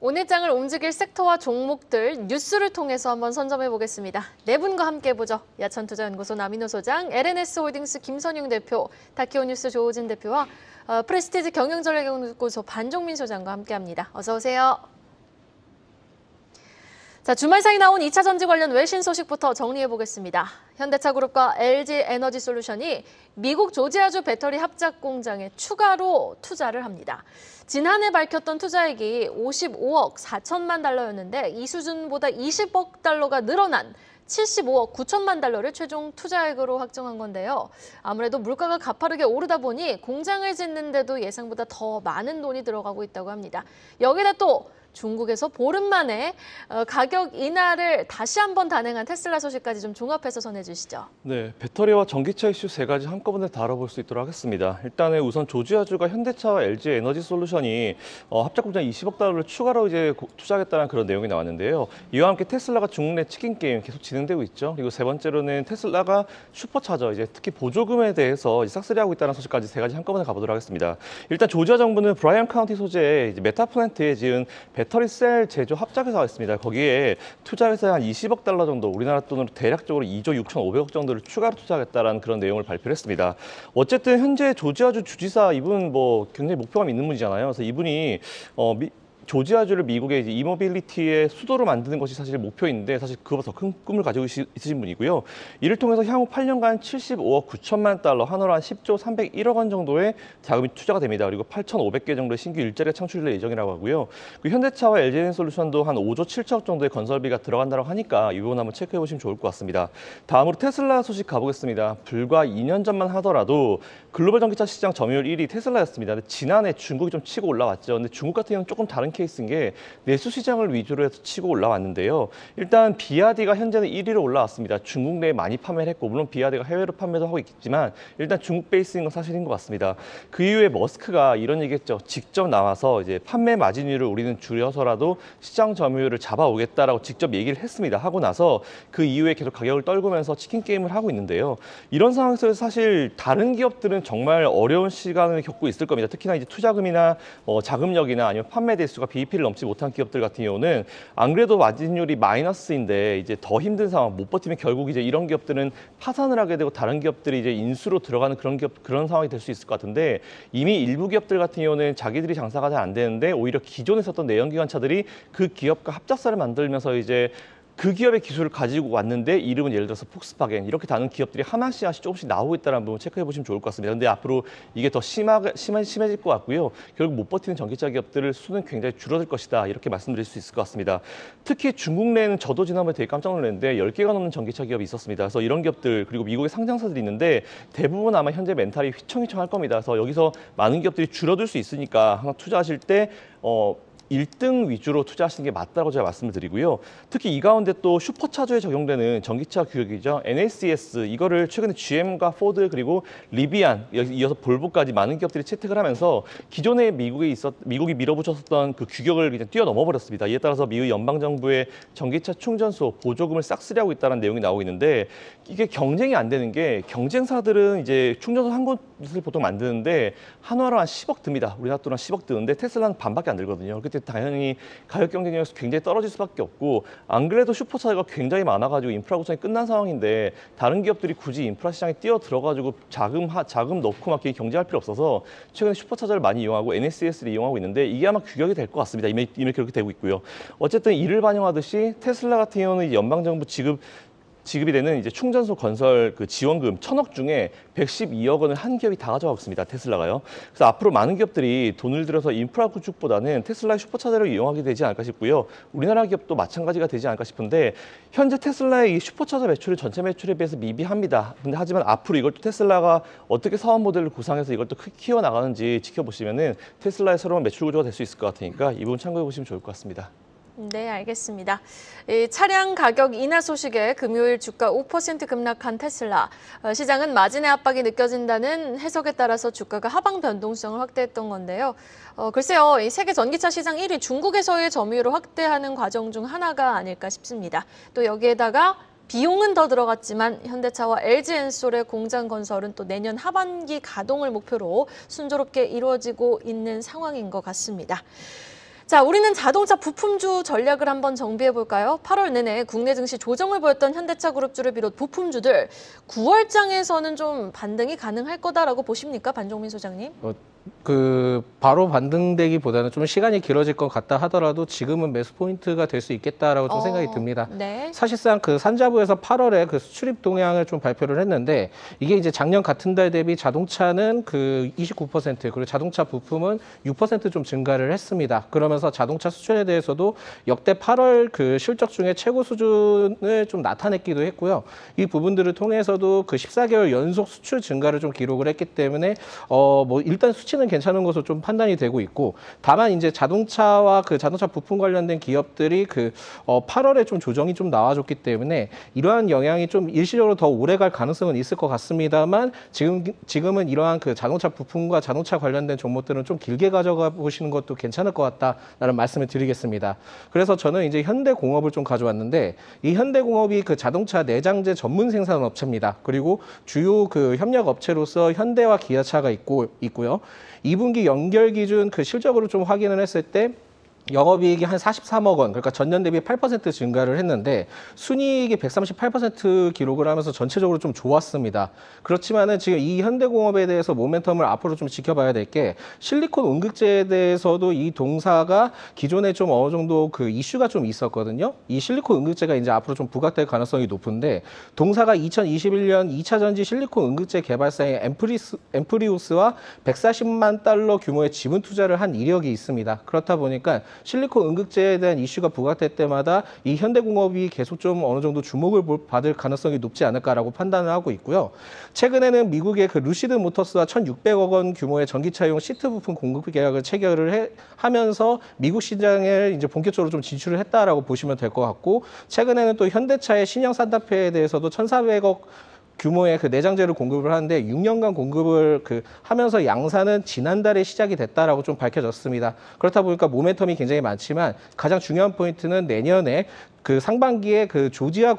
오늘 장을 움직일 섹터와 종목들 뉴스를 통해서 한번 선점해 보겠습니다. 네 분과 함께 보죠. 야천투자연구소 남인호 소장, LNS홀딩스 김선용 대표, 다키오뉴스 조호진 대표와 프레스티지 경영전략연구소 반종민 소장과 함께합니다. 어서 오세요. 자, 주말 사이 나온 2차 전지 관련 외신 소식부터 정리해 보겠습니다. 현대차그룹과 LG에너지솔루션이 미국 조지아주 배터리 합작 공장에 추가로 투자를 합니다. 지난해 밝혔던 투자액이 55억 4천만 달러였는데 이 수준보다 20억 달러가 늘어난 75억 9천만 달러를 최종 투자액으로 확정한 건데요. 아무래도 물가가 가파르게 오르다 보니 공장을 짓는데도 예상보다 더 많은 돈이 들어가고 있다고 합니다. 여기다 또 중국에서 보름 만에 가격 인하를 다시 한번 단행한 테슬라 소식까지 좀 종합해서 전해주시죠. 네, 배터리와 전기차 이슈 세 가지 한꺼번에 다뤄볼 수 있도록 하겠습니다. 일단은 우선 조지아주가 현대차와 LG 에너지솔루션이 합작 공장 20억 달러를 추가로 투자하겠다는 그런 내용이 나왔는데요. 이와 함께 테슬라가 중국 내 치킨 게임 계속 진행되고 있죠. 그리고 세 번째로는 테슬라가 슈퍼차저 특히 보조금에 대해서 싹쓸이하고 있다는 소식까지 세 가지 한꺼번에 가보도록 하겠습니다. 일단 조지아 정부는 브라이언 카운티 소재의 메타 플랜트에 지은 배터리 셀 제조 합작회사가 있습니다. 거기에 투자해서 한 20억 달러 정도, 우리나라 돈으로 대략적으로 2조 6,500억 정도를 추가로 투자하겠다라는 그런 내용을 발표를 했습니다. 어쨌든 현재 조지아주 주지사 이분 굉장히 목표감이 있는 분이잖아요. 그래서 이분이 조지아주를 미국의 이모빌리티의 수도로 만드는 것이 사실 목표인데 사실 그거보다 더 큰 꿈을 가지고 있으신 분이고요. 이를 통해서 향후 8년간 75억 9천만 달러, 한화로 한 10조 301억 원 정도의 자금이 투자가 됩니다. 그리고 8,500개 정도의 신규 일자리가 창출될 예정이라고 하고요. 그리고 현대차와 LG에너지솔루션도 한 5조 7천억 정도의 건설비가 들어간다고 하니까 이 부분 한번 체크해 보시면 좋을 것 같습니다. 다음으로 테슬라 소식 가보겠습니다. 불과 2년 전만 하더라도 글로벌 전기차 시장 점유율 1위 테슬라였습니다. 근데 지난해 중국이 좀 치고 올라왔죠. 근데 중국 같은 경우는 조금 다른 케이스인 게 내수 시장을 위주로 해서 치고 올라왔는데요. 일단 비아디가 현재는 1위로 올라왔습니다. 중국 내에 많이 판매를 했고 물론 비아디가 해외로 판매도 하고 있지만 일단 중국 베이스인 건 사실인 것 같습니다. 그 이후에 머스크가 이런 얘기했죠. 직접 나와서 판매 마진율을 우리는 줄여서라도 시장 점유율을 잡아오겠다라고 직접 얘기를 했습니다. 하고 나서 그 이후에 계속 가격을 떨구면서 치킨 게임을 하고 있는데요. 이런 상황에서 사실 다른 기업들은 정말 어려운 시간을 겪고 있을 겁니다. 특히나 투자금이나 자금력이나 아니면 판매 대수가 BEP를 넘지 못한 기업들 같은 경우는 안 그래도 마진율이 마이너스인데 더 힘든 상황, 못 버티면 결국 이런 기업들은 파산을 하게 되고 다른 기업들이 인수로 들어가는 그런 상황이 될 수 있을 것 같은데 이미 일부 기업들 같은 경우는 자기들이 장사가 잘 안 되는데 오히려 기존에 썼던 내연기관차들이 그 기업과 합작사를 만들면서 그 기업의 기술을 가지고 왔는데 이름은 예를 들어서 폭스바겐 이렇게 다른 기업들이 하나씩 조금씩 나오고 있다는 부분 체크해 보시면 좋을 것 같습니다. 근데 앞으로 이게 더 심해질 것 같고요. 결국 못 버티는 전기차 기업들을 수는 굉장히 줄어들 것이다. 이렇게 말씀드릴 수 있을 것 같습니다. 특히 중국 내에는 저도 지난번에 되게 깜짝 놀랐는데 10개가 넘는 전기차 기업이 있었습니다. 그래서 이런 기업들 그리고 미국의 상장사들이 있는데 대부분 아마 현재 멘탈이 휘청휘청할 겁니다. 그래서 여기서 많은 기업들이 줄어들 수 있으니까 하나 투자하실 때 1등 위주로 투자하시는 게 맞다고 제가 말씀을 드리고요. 특히 이 가운데 또 슈퍼차저에 적용되는 전기차 규격이죠. NACS 이거를 최근에 GM과 포드 그리고 리비안 이어서 볼보까지 많은 기업들이 채택을 하면서 기존에 미국이 밀어붙였었던 그 규격을 그냥 뛰어넘어 버렸습니다. 이에 따라서 미국 연방정부의 전기차 충전소 보조금을 싹쓸이하고 있다는 내용이 나오고 있는데 이게 경쟁이 안 되는 게 경쟁사들은 충전소 한 곳을 보통 만드는데 한화로 한 10억 듭니다. 우리나라 돈 한 10억 드는데 테슬라는 반밖에 안 들거든요. 그때 당연히 가격 경쟁력에서 굉장히 떨어질 수밖에 없고 안 그래도 슈퍼차저가 굉장히 많아가지고 인프라 구성이 끝난 상황인데 다른 기업들이 굳이 인프라 시장에 뛰어 들어가지고 자금 넣고 막 경쟁할 필요 없어서 최근에 슈퍼차저를 많이 이용하고 NACS를 이용하고 있는데 이게 아마 규격이 될 것 같습니다. 이미 그렇게 되고 있고요. 어쨌든 이를 반영하듯이 테슬라 같은 경우는 연방정부 지급이 되는 충전소 건설 지원금 1,000억 중에 112억 원을 한 기업이 다 가져가고 있습니다. 테슬라가요. 그래서 앞으로 많은 기업들이 돈을 들여서 인프라 구축보다는 테슬라의 슈퍼차저를 이용하게 되지 않을까 싶고요. 우리나라 기업도 마찬가지가 되지 않을까 싶은데 현재 테슬라의 이 슈퍼차저 매출이 전체 매출에 비해서 미비합니다. 근데 하지만 앞으로 이걸 또 테슬라가 어떻게 사업 모델을 구상해서 이걸 또 키워나가는지 지켜보시면은 테슬라의 새로운 매출 구조가 될 수 있을 것 같으니까 이 부분 참고해 보시면 좋을 것 같습니다. 네, 알겠습니다. 차량 가격 인하 소식에 금요일 주가 5% 급락한 테슬라. 시장은 마진의 압박이 느껴진다는 해석에 따라서 주가가 하방 변동성을 확대했던 건데요. 글쎄요, 이 세계 전기차 시장 1위 중국에서의 점유율을 확대하는 과정 중 하나가 아닐까 싶습니다. 또 여기에다가 비용은 더 들어갔지만 현대차와 LG엔솔의 공장 건설은 또 내년 하반기 가동을 목표로 순조롭게 이루어지고 있는 상황인 것 같습니다. 자, 우리는 자동차 부품주 전략을 한번 정비해 볼까요? 8월 내내 국내 증시 조정을 보였던 현대차 그룹주를 비롯 부품주들 9월장에서는 좀 반등이 가능할 거다라고 보십니까, 반종민 소장님? 바로 반등되기보다는 좀 시간이 길어질 것 같다 하더라도 지금은 매수 포인트가 될 수 있겠다라고 좀 생각이 듭니다. 네. 사실상 그 산자부에서 8월에 그 수출입 동향을 좀 발표를 했는데 이게 이제 작년 같은 달 대비 자동차는 그 29% 그리고 자동차 부품은 6%좀 증가를 했습니다. 그러면서 자동차 수출에 대해서도 역대 8월 그 실적 중에 최고 수준을 좀 나타냈기도 했고요. 이 부분들을 통해서도 그 14개월 연속 수출 증가를 좀 기록을 했기 때문에 뭐 일단 수치는 괜찮은 것으로 좀 판단이 되고 있고, 다만 이제 자동차와 그 자동차 부품 관련된 기업들이 그 8월에 좀 조정이 좀 나와줬기 때문에 이러한 영향이 좀 일시적으로 더 오래 갈 가능성은 있을 것 같습니다만 지금은 이러한 그 자동차 부품과 자동차 관련된 종목들은 좀 길게 가져가 보시는 것도 괜찮을 것 같다라는 말씀을 드리겠습니다. 그래서 저는 이제 현대공업을 좀 가져왔는데 이 현대공업이 그 자동차 내장재 전문 생산 업체입니다. 그리고 주요 그 협력 업체로서 현대와 기아차가 있고요. 2분기 연결 기준 그 실적으로 좀 확인을 했을 때 영업이익이 한 43억 원, 그러니까 전년 대비 8% 증가를 했는데 순이익이 138% 기록을 하면서 전체적으로 좀 좋았습니다. 그렇지만은 지금 이 현대공업에 대해서 모멘텀을 앞으로 좀 지켜봐야 될 게 실리콘 응급제에 대해서도 이 동사가 기존에 좀 어느 정도 그 이슈가 좀 있었거든요. 이 실리콘 응급제가 이제 앞으로 좀 부각될 가능성이 높은데 동사가 2021년 2차 전지 실리콘 응급제 개발사인 엠프리우스와 140만 달러 규모의 지분 투자를 한 이력이 있습니다. 그렇다 보니까 실리콘 응급제에 대한 이슈가 부각될 때마다 이 현대공업이 계속 좀 어느 정도 주목을 받을 가능성이 높지 않을까라고 판단을 하고 있고요. 최근에는 미국의 그 루시드 모터스와 1,600억 원 규모의 전기차용 시트 부품 공급 계약을 체결을 하면서 미국 시장에 이제 본격적으로 좀 진출을 했다라고 보시면 될 것 같고, 최근에는 또 현대차의 신형 산타페에 대해서도 1,400억 규모의 그 내장재를 공급을 하는데 6년간 공급을 하면서 양산은 지난달에 시작이 됐다라고 좀 밝혀졌습니다. 그렇다 보니까 모멘텀이 굉장히 많지만 가장 중요한 포인트는 내년에 그 상반기에 그 조지아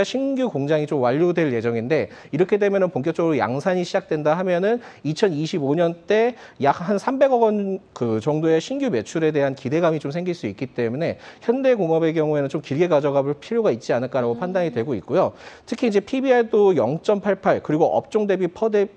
신규 공장이 좀 완료될 예정인데 이렇게 되면은 본격적으로 양산이 시작된다 하면은 2025년 때 약 한 300억 원 그 정도의 신규 매출에 대한 기대감이 좀 생길 수 있기 때문에 현대공업의 경우에는 좀 길게 가져가 볼 필요가 있지 않을까라고 판단이 되고 있고요. 특히 이제 PBR도 0.88 그리고 업종 대비 퍼에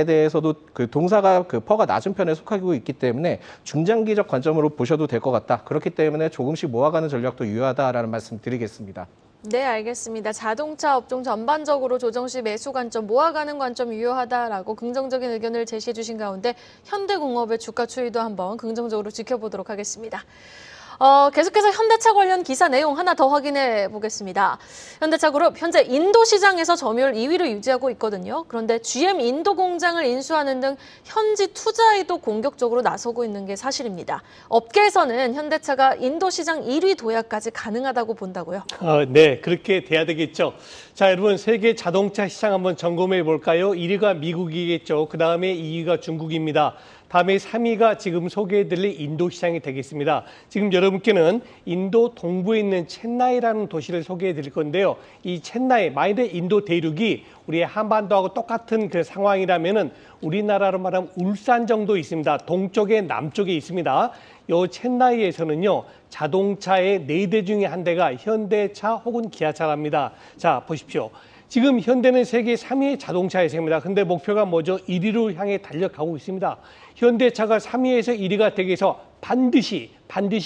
대해서도 그 동사가 그 퍼가 낮은 편에 속하고 있기 때문에 중장기적 관점으로 보셔도 될 것 같다. 그렇기 때문에 조금씩 모아가는 전략도 유효하다라는 말씀 드리겠습니다. 네, 알겠습니다. 자동차 업종 전반적으로 조정 시 매수 관점, 모아가는 관점 유효하다라고 긍정적인 의견을 제시해 주신 가운데 현대공업의 주가 추이도 한번 긍정적으로 지켜보도록 하겠습니다. 계속해서 현대차 관련 기사 내용 하나 더 확인해 보겠습니다. 현대차 그룹 현재 인도 시장에서 점유율 2위를 유지하고 있거든요. 그런데 GM 인도 공장을 인수하는 등 현지 투자에도 공격적으로 나서고 있는 게 사실입니다. 업계에서는 현대차가 인도 시장 1위 도약까지 가능하다고 본다고요? 네, 그렇게 돼야 되겠죠. 자, 여러분 세계 자동차 시장 한번 점검해 볼까요? 1위가 미국이겠죠. 그 다음에 2위가 중국입니다. 다음에 3위가 지금 소개해드릴 인도 시장이 되겠습니다. 지금 여러분께는 인도 동부에 있는 챈나이라는 도시를 소개해드릴 건데요. 이 챈나이, 만일에 인도 대륙이 우리의 한반도하고 똑같은 그 상황이라면은 우리나라로 말하면 울산 정도 있습니다. 동쪽에 남쪽에 있습니다. 요 챈나이에서는요, 자동차의 4대 중에 한 대가 현대차 혹은 기아차랍니다. 자, 보십시오. 지금 현대는 세계 3위의 자동차 회사입니다. 근데 목표가 뭐죠? 1위로 향해 달려가고 있습니다. 현대차가 3위에서 1위가 되기 위해서 반드시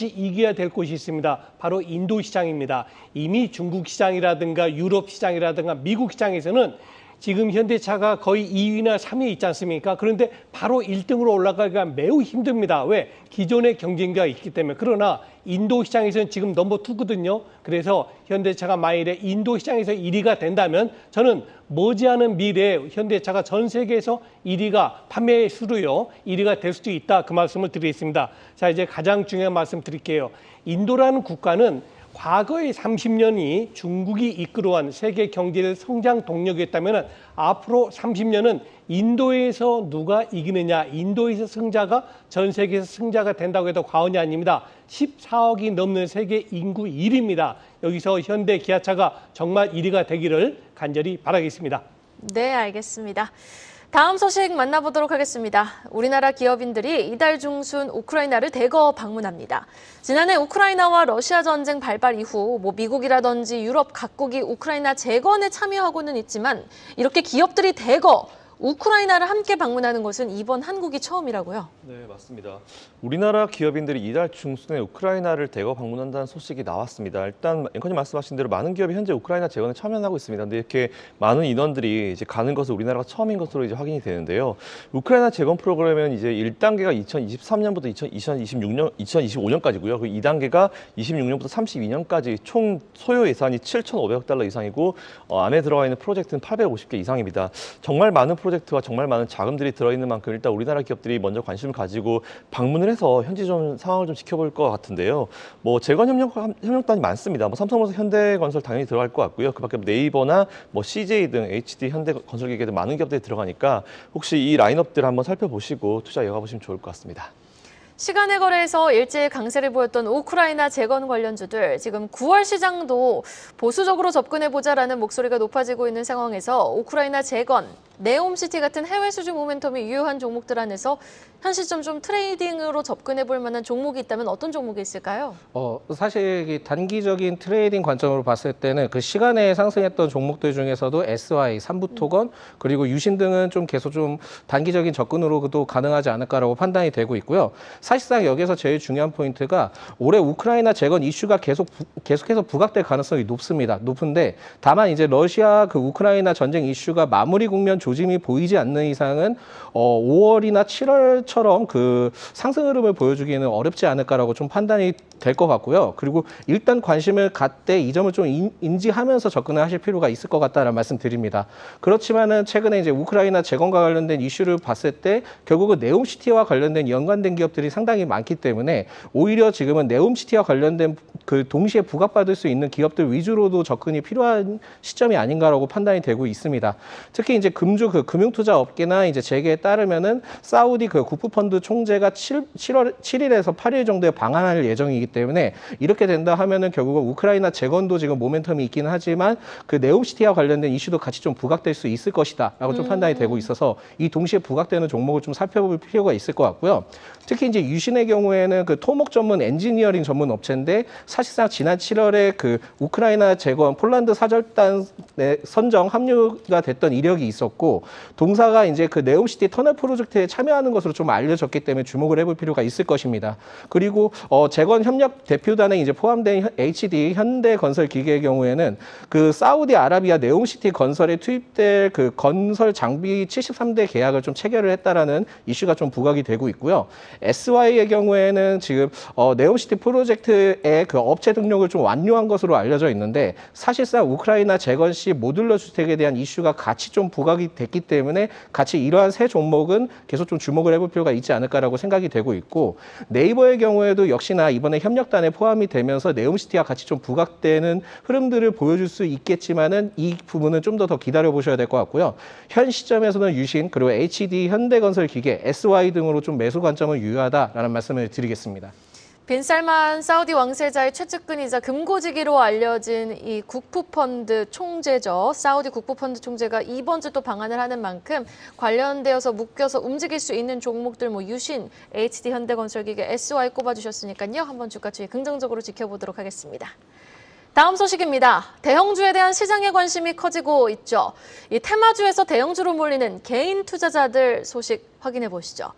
이겨야 될 곳이 있습니다. 바로 인도 시장입니다. 이미 중국 시장이라든가 유럽 시장이라든가 미국 시장에서는 지금 현대차가 거의 2위나 3위에 있지 않습니까? 그런데 바로 1등으로 올라가기가 매우 힘듭니다. 왜? 기존의 경쟁자가 있기 때문에. 그러나 인도 시장에서는 지금 넘버 2거든요. 그래서 현대차가 만일에 인도 시장에서 1위가 된다면 저는 머지않은 미래에 현대차가 전 세계에서 1위가 판매 수로요. 1위가 될 수도 있다. 그 말씀을 드리겠습니다. 자, 이제 가장 중요한 말씀 드릴게요. 인도라는 국가는 과거의 30년이 중국이 이끌어온 세계 경제의 성장 동력이었다면 앞으로 30년은 인도에서 누가 이기느냐, 인도에서 승자가 전 세계에서 승자가 된다고 해도 과언이 아닙니다. 14억이 넘는 세계 인구 1위입니다. 여기서 현대 기아차가 정말 1위가 되기를 간절히 바라겠습니다. 네, 알겠습니다. 다음 소식 만나보도록 하겠습니다. 우리나라 기업인들이 이달 중순 우크라이나를 대거 방문합니다. 지난해 우크라이나와 러시아 전쟁 발발 이후 미국이라든지 유럽 각국이 우크라이나 재건에 참여하고는 있지만 이렇게 기업들이 대거 우크라이나를 함께 방문하는 것은 이번 한국이 처음이라고요. 네, 맞습니다. 우리나라 기업인들이 이달 중순에 우크라이나를 대거 방문한다는 소식이 나왔습니다. 일단 앵커님 말씀하신 대로 많은 기업이 현재 우크라이나 재건에 참여하고 있습니다. 근데 이렇게 많은 인원들이 이제 가는 것은 우리나라가 처음인 것으로 이제 확인이 되는데요. 우크라이나 재건 프로그램은 이제 1단계가 2023년부터 2025년까지고요. 그 2단계가 26년부터 32년까지 총 소요 예산이 7,500억 달러 이상이고 안에 들어가 있는 프로젝트는 850개 이상입니다. 정말 많은 프로젝트와 정말 많은 자금들이 들어있는 만큼 일단 우리나라 기업들이 먼저 관심을 가지고 방문을 해서 현지 좀 상황을 좀 지켜볼 것 같은데요. 재건 협력단이 많습니다. 삼성전자, 현대건설 당연히 들어갈 것 같고요. 그밖에 네이버나 CJ 등 HD, 현대건설기계 등 많은 기업들이 들어가니까 혹시 이 라인업들 한번 살펴보시고 투자 이어가 보시면 좋을 것 같습니다. 시간의 거래에서 일제히 강세를 보였던 우크라이나 재건 관련주들, 지금 9월 시장도 보수적으로 접근해보자라는 목소리가 높아지고 있는 상황에서 우크라이나 재건, 네옴시티 같은 해외 수주 모멘텀이 유효한 종목들 안에서 현 시점 좀 트레이딩으로 접근해볼 만한 종목이 있다면 어떤 종목이 있을까요? 사실 이 단기적인 트레이딩 관점으로 봤을 때는 그 시간에 상승했던 종목들 중에서도 SY, 삼부토건, 그리고 유신 등은 좀 계속 좀 단기적인 접근으로도 가능하지 않을까라고 판단이 되고 있고요. 사실상 여기서 제일 중요한 포인트가 올해 우크라이나 재건 이슈가 계속해서 부각될 가능성이 높은데 다만 이제 러시아 그 우크라이나 전쟁 이슈가 마무리 국면 조짐이 보이지 않는 이상은 5월이나 7월처럼 그 상승 흐름을 보여주기에는 어렵지 않을까라고 좀 판단이 될 것 같고요. 그리고 일단 관심을 갖되 이 점을 좀 인지하면서 접근을 하실 필요가 있을 것 같다는 말씀드립니다. 그렇지만은 최근에 이제 우크라이나 재건과 관련된 이슈를 봤을 때 결국은 네옴시티와 관련된 연관된 기업들이 상당히 많기 때문에 오히려 지금은 네옴시티와 관련된 그 동시에 부각받을 수 있는 기업들 위주로도 접근이 필요한 시점이 아닌가라고 판단이 되고 있습니다. 특히 이제 금주 그 금융투자 업계나 이제 재계에 따르면은 사우디 그 국부펀드 총재가 7일에서 8일 정도에 방한할 예정이기 때문에 이렇게 된다 하면은 결국은 우크라이나 재건도 지금 모멘텀이 있기는 하지만 그 네옴시티와 관련된 이슈도 같이 좀 부각될 수 있을 것이다라고 좀 판단이 되고 있어서 이 동시에 부각되는 종목을 좀 살펴볼 필요가 있을 것 같고요. 특히 이제 유신의 경우에는 그 토목 전문 엔지니어링 전문 업체인데 사실상 지난 7월에 그 우크라이나 재건 폴란드 사절단에 선정 합류가 됐던 이력이 있었고 동사가 이제 그 네옴시티 터널 프로젝트에 참여하는 것으로 좀 알려졌기 때문에 주목을 해볼 필요가 있을 것입니다. 그리고 재건 협력 대표단에 이제 포함된 HD 현대건설기계의 경우에는 그 사우디아라비아 네옴시티 건설에 투입될 그 건설 장비 73대 계약을 좀 체결을 했다라는 이슈가 좀 부각이 되고 있고요. SY의 경우에는 지금 네옴시티 프로젝트의 그 업체 등록을 좀 완료한 것으로 알려져 있는데 사실상 우크라이나 재건 시 모듈러 주택에 대한 이슈가 같이 좀 부각이 됐기 때문에 같이 이러한 새 종목은 계속 좀 주목을 해볼 필요가 있지 않을까라고 생각이 되고 있고 네이버의 경우에도 역시나 이번에 협력단에 포함이 되면서 네옴시티와 같이 좀 부각되는 흐름들을 보여줄 수 있겠지만은 이 부분은 좀 더 기다려 보셔야 될 것 같고요. 현 시점에서는 유신 그리고 HD 현대건설기계, SY 등으로 좀 매수 관점은 유효하다라는 말씀을 드리겠습니다. 빈살만 사우디 왕세자의 최측근이자 금고지기로 알려진 이 국부펀드 총재죠. 사우디 국부펀드 총재가 이번 주 또 방한을 하는 만큼 관련되어서 묶여서 움직일 수 있는 종목들 유신, HD 현대건설기계, SY 꼽아주셨으니까요. 한번 주가 추이 긍정적으로 지켜보도록 하겠습니다. 다음 소식입니다. 대형주에 대한 시장의 관심이 커지고 있죠. 이 테마주에서 대형주로 몰리는 개인 투자자들 소식 확인해 보시죠.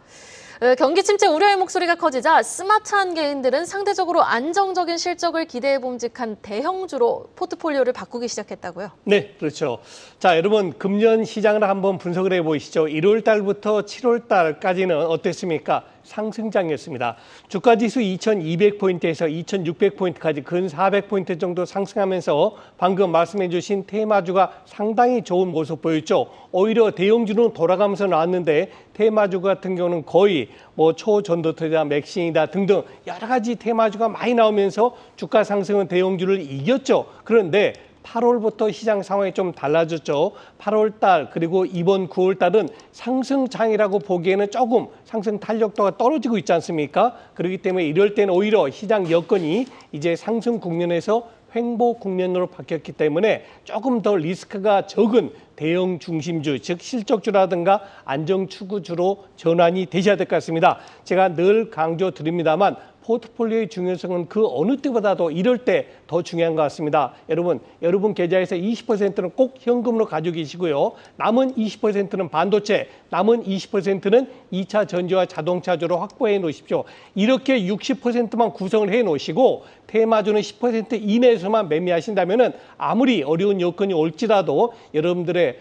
경기 침체 우려의 목소리가 커지자 스마트한 개인들은 상대적으로 안정적인 실적을 기대해 봄직한 대형주로 포트폴리오를 바꾸기 시작했다고요? 네, 그렇죠. 자, 여러분 금년 시장을 한번 분석을 해보시죠. 1월 달부터 7월 달까지는 어땠습니까? 상승장이었습니다. 주가지수 2200포인트에서 2600포인트까지 근 400포인트 정도 상승하면서 방금 말씀해 주신 테마주가 상당히 좋은 모습 보였죠. 오히려 대형주는 돌아가면서 나왔는데 테마주 같은 경우는 거의 초전도투자, 맥신이다 등등 여러 가지 테마주가 많이 나오면서 주가 상승은 대형주를 이겼죠. 그런데 8월부터 시장 상황이 좀 달라졌죠. 8월 달 그리고 이번 9월 달은 상승장이라고 보기에는 조금 상승 탄력도가 떨어지고 있지 않습니까? 그렇기 때문에 이럴 때는 오히려 시장 여건이 이제 상승 국면에서 횡보 국면으로 바뀌었기 때문에 조금 더 리스크가 적은 대형 중심주, 즉 실적주라든가 안정 추구주로 전환이 되셔야 될 것 같습니다. 제가 늘 강조드립니다만 포트폴리오의 중요성은 그 어느 때보다도 이럴 때 더 중요한 것 같습니다. 여러분 계좌에서 20%는 꼭 현금으로 가지고 계시고요. 남은 20%는 반도체, 남은 20%는 2차 전지와 자동차주로 확보해 놓으십시오. 이렇게 60%만 구성을 해 놓으시고 테마주는 10% 이내에서만 매매하신다면 아무리 어려운 여건이 올지라도 여러분들의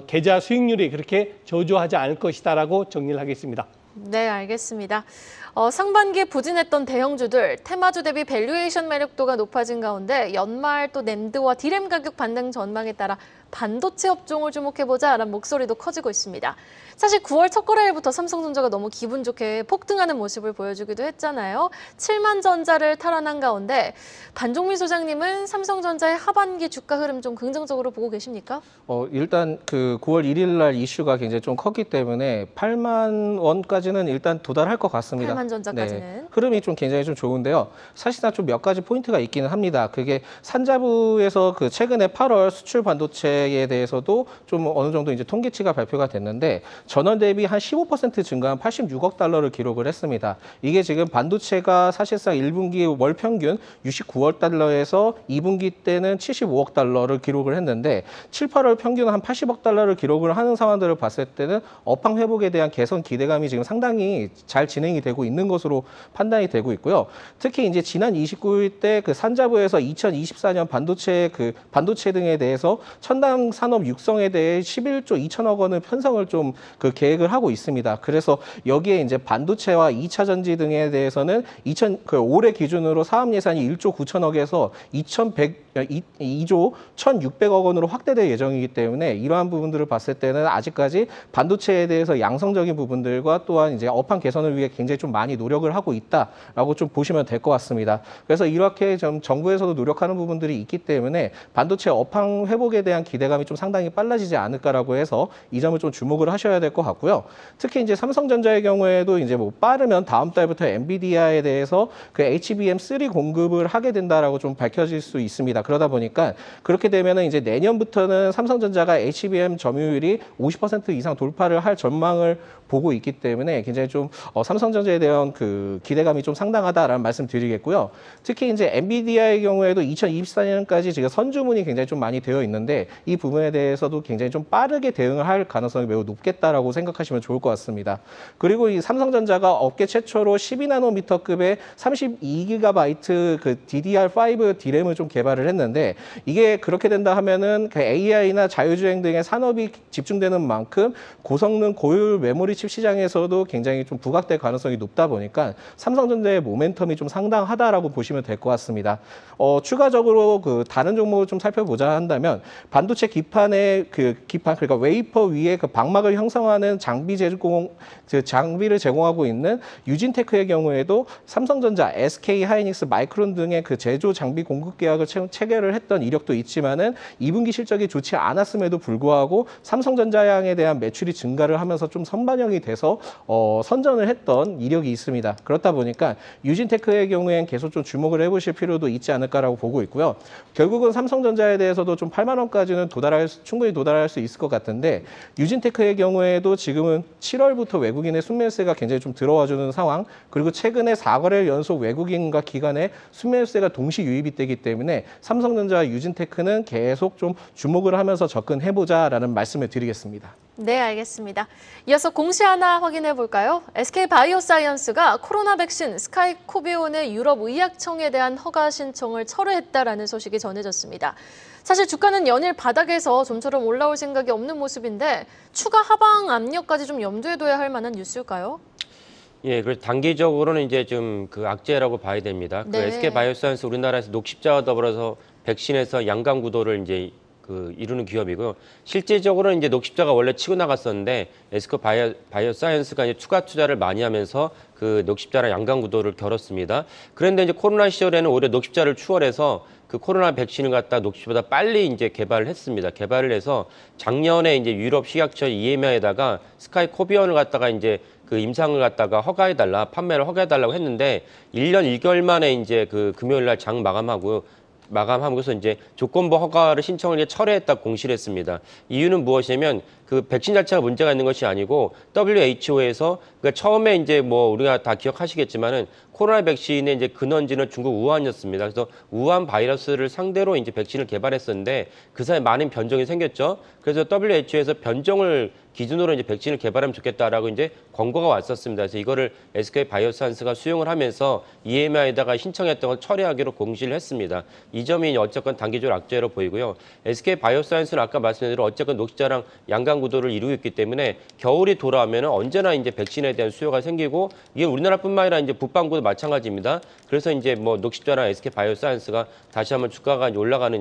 계좌 수익률이 그렇게 저조하지 않을 것이다라고 정리를 하겠습니다. 네, 알겠습니다. 상반기에 부진했던 대형주들, 테마주 대비 밸류에이션 매력도가 높아진 가운데 연말 또 낸드와 디램 가격 반등 전망에 따라 반도체 업종을 주목해보자라는 목소리도 커지고 있습니다. 사실 9월 첫 거래일부터 삼성전자가 너무 기분 좋게 폭등하는 모습을 보여주기도 했잖아요. 7만 전자를 탈환한 가운데 반종민 소장님은 삼성전자의 하반기 주가 흐름 좀 긍정적으로 보고 계십니까? 일단 그 9월 1일 날 이슈가 굉장히 좀 컸기 때문에 8만 원까지는 일단 도달할 것 같습니다. 8만 전자까지는. 네, 흐름이 좀 굉장히 좀 좋은데요. 사실상 좀 몇 가지 포인트가 있기는 합니다. 그게 산자부에서 그 최근에 8월 수출 반도체에 대해서도 좀 어느 정도 이제 통계치가 발표가 됐는데 전월 대비 한 15% 증가한 86억 달러를 기록을 했습니다. 이게 지금 반도체가 사실상 1분기 월 평균 69억 달러에서 2분기 때는 75억 달러를 기록을 했는데 7, 8월 평균 한 80억 달러를 기록을 하는 상황들을 봤을 때는 업황 회복에 대한 개선 기대감이 지금 상당히 잘 진행이 되고 있는 것으로 판단이 되고 있고요. 특히 이제 지난 29일 때 그 산자부에서 2024년 반도체 등에 대해서 첨단 산업 육성에 대해 11조 2천억 원을 편성을 좀 그 계획을 하고 있습니다. 그래서 여기에 이제 반도체와 2차 전지 등에 대해서는 올해 기준으로 사업 예산이 1조 9천억에서 2조 1,600억 원으로 확대될 예정이기 때문에 이러한 부분들을 봤을 때는 아직까지 반도체에 대해서 양성적인 부분들과 또한 이제 업황 개선을 위해 굉장히 좀 많이 노력을 하고 있다라고 좀 보시면 될 것 같습니다. 그래서 이렇게 좀 정부에서도 노력하는 부분들이 있기 때문에 반도체 업황 회복에 대한 기대감이 좀 상당히 빨라지지 않을까라고 해서 이 점을 좀 주목을 하셔야 될 것 같고요. 특히 이제 삼성전자의 경우에도 이제 뭐 빠르면 다음 달부터 엔비디아에 대해서 그 HBM3 공급을 하게 된다라고 좀 밝혀질 수 있습니다. 그러다 보니까 그렇게 되면은 이제 내년부터는 삼성전자가 HBM 점유율이 50% 이상 돌파를 할 전망을 보고 있기 때문에 굉장히 좀 삼성전자에 대한 그 기대감이 좀 상당하다라는 말씀 드리겠고요. 특히 이제 엔비디아의 경우에도 2024년까지 지금 선주문이 굉장히 좀 많이 되어 있는데 이 부분에 대해서도 굉장히 좀 빠르게 대응을 할 가능성이 매우 높겠다라고 생각하시면 좋을 것 같습니다. 그리고 이 삼성전자가 업계 최초로 12나노미터급의 32GB 그 DDR5 D램을 좀 개발을 했는데 이게 그렇게 된다 하면은 그 AI나 자율주행 등의 산업이 집중되는 만큼 고성능 고효율 메모리 칩 시장에서도 굉장히 좀 부각될 가능성이 높다 보니까 삼성전자의 모멘텀이 좀 상당하다라고 보시면 될 것 같습니다. 추가적으로 그 다른 종목을 좀 살펴보자 한다면 반도체 기판의 그러니까 웨이퍼 위에 그 방막을 형성하는 장비를 제공하고 있는 유진테크의 경우에도 삼성전자, SK 하이닉스, 마이크론 등의 그 제조 장비 공급 계약을 체결을 했던 이력도 있지만은 2분기 실적이 좋지 않았음에도 불구하고 삼성전자양에 대한 매출이 증가를 하면서 좀 선반영이 돼서 선전을 했던 이력이 있습니다. 그렇다 보니까 유진테크의 경우엔 계속 좀 주목을 해보실 필요도 있지 않을까라고 보고 있고요. 결국은 삼성전자에 대해서도 좀 8만 원까지는 충분히 도달할 수 있을 것 같은데 유진테크의 경우에도 지금은 7월부터 외국인의 순매수세가 굉장히 좀 들어와주는 상황, 그리고 최근에 4거래일 연속 외국인과 기관의 순매수세가 동시 유입이 되기 때문에 삼성전자와 유진테크는 계속 좀 주목을 하면서 접근해보자라는 말씀을 드리겠습니다. 네, 알겠습니다. 이어서 공시 하나 확인해 볼까요? SK바이오사이언스가 코로나 백신 스카이코비온의 유럽의약청에 대한 허가 신청을 철회했다라는 소식이 전해졌습니다. 사실 주가는 연일 바닥에서 좀처럼 올라올 생각이 없는 모습인데 추가 하방 압력까지 좀 염두에 둬야 할 만한 뉴스일까요? 예, 그래서 단기적으로는 이제 좀 그 악재라고 봐야 됩니다. 네. 그 SK바이오사이언스 우리나라에서 녹십자와 더불어서 백신에서 양강 구도를 이제 이루는 기업이고요. 실질적으로는 이제 녹십자가 원래 치고 나갔었는데 SK바이오사이언스가 이제 추가 투자를 많이 하면서 그 녹십자랑 양강 구도를 겨뤘습니다. 그런데 이제 코로나 시절에는 오히려 녹십자를 추월해서 그 코로나 백신을 갖다 녹십보다 빨리 이제 개발을 했습니다. 개발을 해서 작년에 이제 유럽 식약처 EMA에다가 스카이코비온을 갖다가 이제 그 임상을 갖다가 판매를 허가해달라고 했는데 1년 1개월 만에 이제 그 금요일 날 장 마감하고 마감하고서 이제 조건부 허가를 신청을 이제 철회했다 공시를 했습니다. 이유는 무엇이냐면 그 백신 자체가 문제가 있는 것이 아니고 WHO에서 그러니까 처음에 이제 뭐 우리가 다 기억하시겠지만은 코로나 백신의 이제 근원지는 중국 우한이었습니다. 그래서 우한 바이러스를 상대로 이제 백신을 개발했었는데 그 사이에 많은 변종이 생겼죠. 그래서 WHO에서 변종을 기준으로 이제 백신을 개발하면 좋겠다라고 이제 권고가 왔었습니다. 그래서 이거를 SK 바이오사이언스가 수용을 하면서 EMA에다가 신청했던 걸 철회하기로 공시를 했습니다. 이 점이 어쨌건 단기적으로 악재로 보이고요. SK 바이오사이언스는 아까 말씀드린 대로 어쨌건 녹십자랑 양강 구도를 이루고 있기 때문에 겨울이 돌아오면 언제나 이제 백신에 대한 수요가 생기고 이게 우리나라뿐만 아니라 이제 북반구도 마찬가지입니다. 그래서 이제 뭐 녹십자랑 SK 바이오사이언스가 다시 한번 주가가 올라가는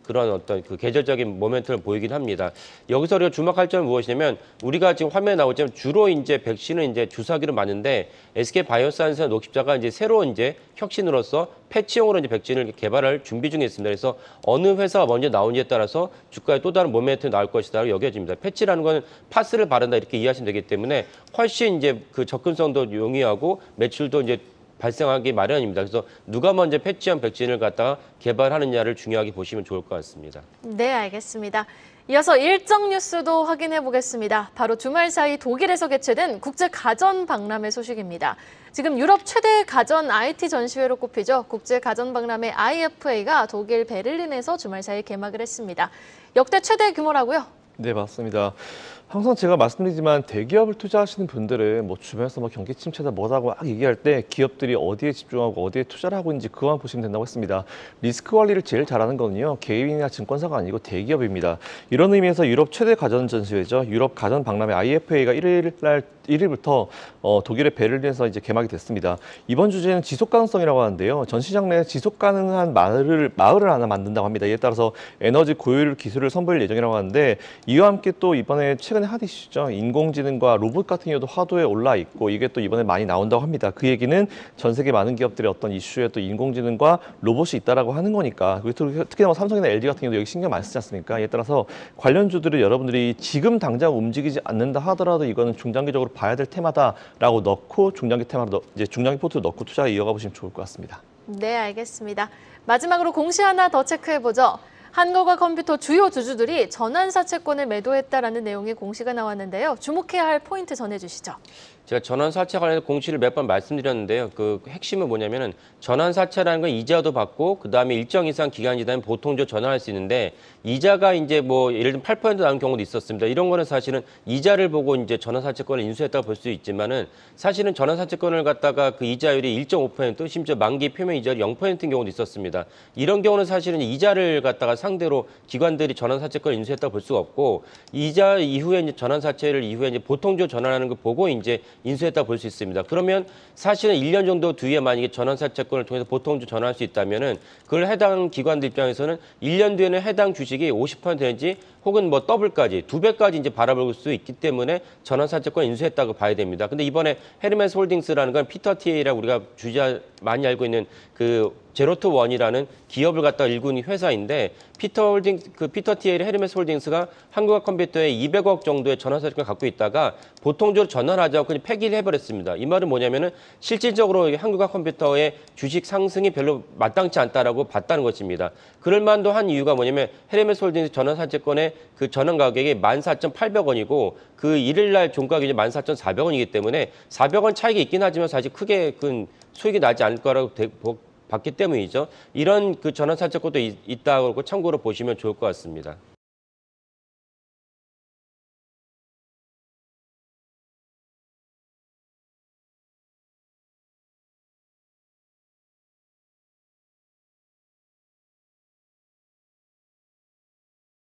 그런 그 계절적인 모멘텀을 보이긴 합니다. 여기서 우리가 주목할 점은 무엇이냐면 우리가 지금 화면에 나오지만 주로 이제 백신은 이제 주사기로 맞는데 SK 바이오사이언스와 녹십자가 이제 새로 이제 혁신으로서 패치용으로 이제 백신을 개발할 준비 중에 있습니다. 그래서 어느 회사가 먼저 나오느냐에 따라서 주가에 또 다른 모멘텀이 나올 것이다라고 여겨집니다. 패치라는 건 파스를 바른다 이렇게 이해하시면 되기 때문에 훨씬 이제 그 접근성도 용이하고 매출도 이제 발생하기 마련입니다. 그래서 누가 먼저 패치한 백신을 갖다가 개발하느냐를 중요하게 보시면 좋을 것 같습니다. 네, 알겠습니다. 이어서 일정 뉴스도 확인해 보겠습니다. 바로 주말 사이 독일에서 개최된 국제 가전 박람회 소식입니다. 지금 유럽 최대 가전 IT 전시회로 꼽히죠. 국제 가전 박람회 IFA가 독일 베를린에서 주말 사이 개막을 했습니다. 역대 최대 규모라고요? 네, 맞습니다. 항상 제가 말씀드리지만 대기업을 투자하시는 분들은 뭐 주변에서 뭐 경기 침체다 뭐다고 막 얘기할 때 기업들이 어디에 집중하고 어디에 투자를 하고 있는지 그것만 보시면 된다고 했습니다. 리스크 관리를 제일 잘하는 거는요. 개인이나 증권사가 아니고 대기업입니다. 이런 의미에서 유럽 최대 가전 전시회죠. 유럽 가전 박람회 IFA가 1일부터 독일의 베를린에서 이제 개막이 됐습니다. 이번 주제는 지속 가능성이라고 하는데요. 전시장 내에 지속 가능한 마을을 하나 만든다고 합니다. 이에 따라서 에너지 고효율 기술을 선보일 예정이라고 하는데 이와 함께 또 이번에 최근에 핫 이슈죠. 인공지능과 로봇 같은 경우도 화두에 올라 있고 이게 또 이번에 많이 나온다고 합니다. 그 얘기는 전 세계 많은 기업들의 어떤 이슈에 또 인공지능과 로봇이 있다라고 하는 거니까 그리고 특히나 뭐 삼성이나 LG 같은 경우도 여기 신경 많이 쓰지 않습니까? 이에 따라서 관련주들을 여러분들이 지금 당장 움직이지 않는다 하더라도 이거는 중장기적으로 봐야 될 테마다라고 넣고 중장기 테마로 이제 중장기 포트로 넣고 투자 이어가 보시면 좋을 것 같습니다. 네, 알겠습니다. 마지막으로 공시 하나 더 체크해 보죠. 한국어 컴퓨터 주요 주주들이 전환사채권을 매도했다라는 내용의 공시가 나왔는데요. 주목해야 할 포인트 전해주시죠. 제가 전환사채 관련해서 공시를 몇 번 말씀드렸는데요. 그 핵심은 뭐냐면은 전환사채라는 건 이자도 받고 그다음에 일정 이상 기간 지나면 보통적으로 전환할 수 있는데 이자가 이제 뭐 예를 들면 8% 나오는 경우도 있었습니다. 이런 거는 사실은 이자를 보고 이제 전환사채권을 인수했다고 볼 수 있지만은 사실은 전환사채권을 갖다가 그 이자율이 1.5% 심지어 만기 표면 이자율이 0%인 경우도 있었습니다. 이런 경우는 사실은 이자를 갖다가 상대로 기관들이 전환사채권을 인수했다고 볼 수가 없고 이자 이후에 이제 전환사채를 이후에 이제 보통적으로 전환하는 거 보고 이제 인수했다고 볼 수 있습니다. 그러면 사실은 1년 정도 뒤에 만약에 전환사채권을 통해서 보통적으로 전환할 수 있다면은 그걸 해당 기관들 입장에서는 1년 뒤에는 해당 주식이 50%인지 혹은 뭐 더블까지 2배까지 이제 바라볼 수 있기 때문에 전환사채권 인수했다고 봐야 됩니다. 근데 이번에 헤르메스 홀딩스라는 건 피터 TA라고 우리가 주자 많이 알고 있는 그 제로투원이라는 기업을 갖다 일군 회사인데 피터 TA의 헤르메스 홀딩스가 한국화 컴퓨터에 200억 정도의 전환사채권을 갖고 있다가 보통적으로 전환하자고 그냥 폐기를 해버렸습니다. 이 말은 뭐냐면은 실질적으로 한국화 컴퓨터의 주식 상승이 별로 마땅치 않다라고 봤다는 것입니다. 그럴 만도 한 이유가 뭐냐면 헤르메스 홀딩스 전환사채권의 그 전환 가격이 14,800원이고 그 일일날 종가격이 14,400원이기 때문에 400원 차이가 있긴 하지만 사실 크게 큰 수익이 나지 않을 거라고 봤기 때문이죠. 이런 그 전환사채권도 있다고 참고로 보시면 좋을 것 같습니다.